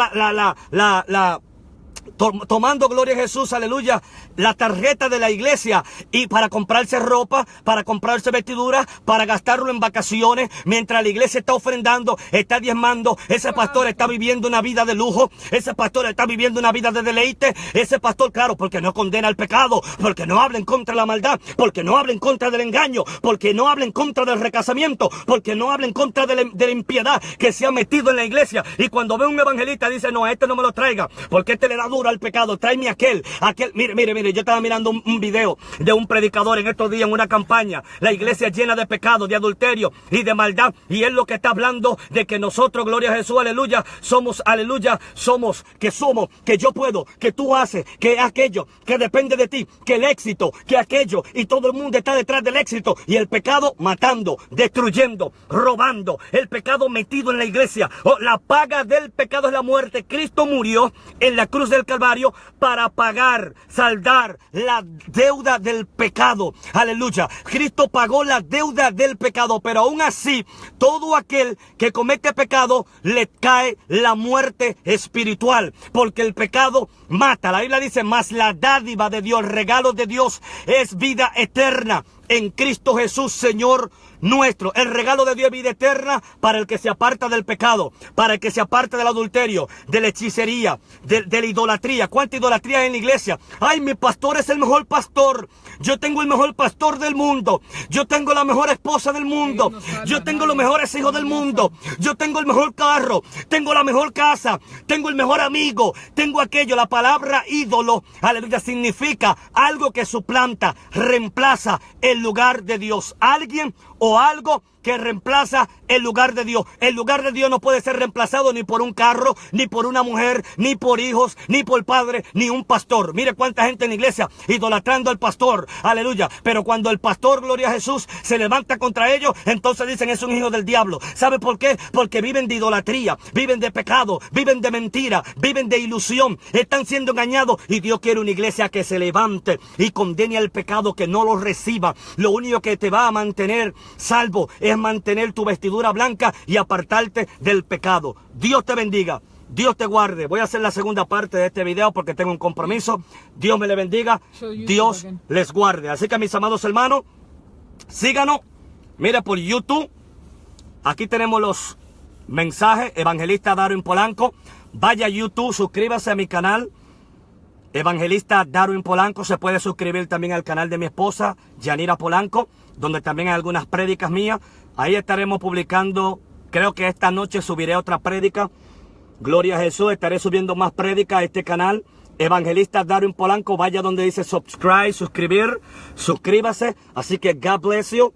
tomando, gloria a Jesús, aleluya, la tarjeta de la iglesia y para comprarse ropa, para comprarse vestiduras, para gastarlo en vacaciones, mientras la iglesia está ofrendando, está diezmando. Ese pastor está viviendo una vida de lujo, ese pastor está viviendo una vida de deleite, ese pastor, claro, porque no condena el pecado, porque no habla en contra de la maldad, porque no habla en contra del engaño, porque no habla en contra del recasamiento, porque no habla en contra de la impiedad que se ha metido en la iglesia. Y cuando ve un evangelista dice, no, a este no me lo traiga, porque este le da duro al pecado, tráeme aquel. Mire, yo estaba mirando un video de un predicador en estos días en una campaña, la iglesia llena de pecado, de adulterio y de maldad, y él lo que está hablando de que nosotros, gloria a Jesús, aleluya, somos, que yo puedo, que tú haces, que aquello, que depende de ti, que el éxito, que aquello, y todo el mundo está detrás del éxito, y el pecado matando, destruyendo, robando, el pecado metido en la iglesia. La paga del pecado es la muerte. Cristo murió en la cruz del del Calvario para pagar, saldar la deuda del pecado. Aleluya. Cristo pagó la deuda del pecado, pero aún así, todo aquel que comete pecado le cae la muerte espiritual, porque el pecado mata. La Biblia dice, mas la dádiva de Dios, el regalo de Dios es vida eterna en Cristo Jesús, Señor nuestro. El regalo de Dios es vida eterna para el que se aparta del pecado, para el que se aparta del adulterio, de la hechicería, de la idolatría. ¿Cuánta idolatría hay en la iglesia? Ay, mi pastor es el mejor pastor. Yo tengo el mejor pastor del mundo. Yo tengo la mejor esposa del mundo. Yo tengo los mejores hijos del mundo. Yo tengo el mejor carro. Tengo la mejor casa. Tengo el mejor amigo. Tengo aquello. La palabra ídolo, aleluya, significa algo que suplanta, reemplaza el lugar de Dios. Alguien o algo que reemplaza el lugar de Dios. El lugar de Dios no puede ser reemplazado ni por un carro, ni por una mujer, ni por hijos, ni por padre, ni un pastor. Mire cuánta gente en la iglesia idolatrando al pastor, aleluya. Pero cuando el pastor, gloria a Jesús, se levanta contra ellos, entonces dicen es un hijo del diablo. ¿Sabe por qué? Porque viven de idolatría, viven de pecado, viven de mentira, viven de ilusión, están siendo engañados. Y Dios quiere una iglesia que se levante y condene al pecado, que no lo reciba. Lo único que te va a mantener salvo es mantener tu vestidura blanca y apartarte del pecado. Dios te bendiga, Dios te guarde. Voy a hacer la segunda parte de este video porque tengo un compromiso. Dios me le bendiga, Dios les guarde. Así que mis amados hermanos, síganos. Mira por YouTube, aquí tenemos los mensajes. Evangelista Darwin Polanco. Vaya a YouTube, suscríbase a mi canal, Evangelista Darwin Polanco. Se puede suscribir también al canal de mi esposa, Yanira Polanco, donde también hay algunas prédicas mías. Ahí estaremos publicando, creo que esta noche subiré otra prédica. Gloria a Jesús, estaré subiendo más prédicas a este canal. Evangelista Darwin Polanco, vaya donde dice subscribe, suscribir, suscríbase. Así que God bless you,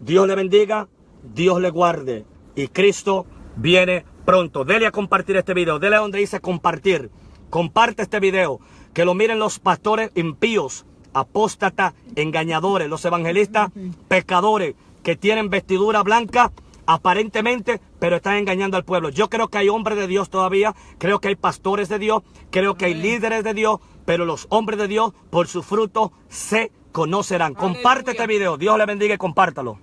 Dios le bendiga, Dios le guarde. Y Cristo viene pronto. Dele a compartir este video, dele a donde dice compartir. Comparte este video, que lo miren los pastores impíos, apóstatas, engañadores, los evangelistas pecadores que tienen vestidura blanca aparentemente, pero están engañando al pueblo. Yo creo que hay hombres de Dios todavía, creo que hay pastores de Dios, creo que hay líderes de Dios, pero los hombres de Dios por su fruto se conocerán. Comparte este video, Dios le bendiga y compártalo.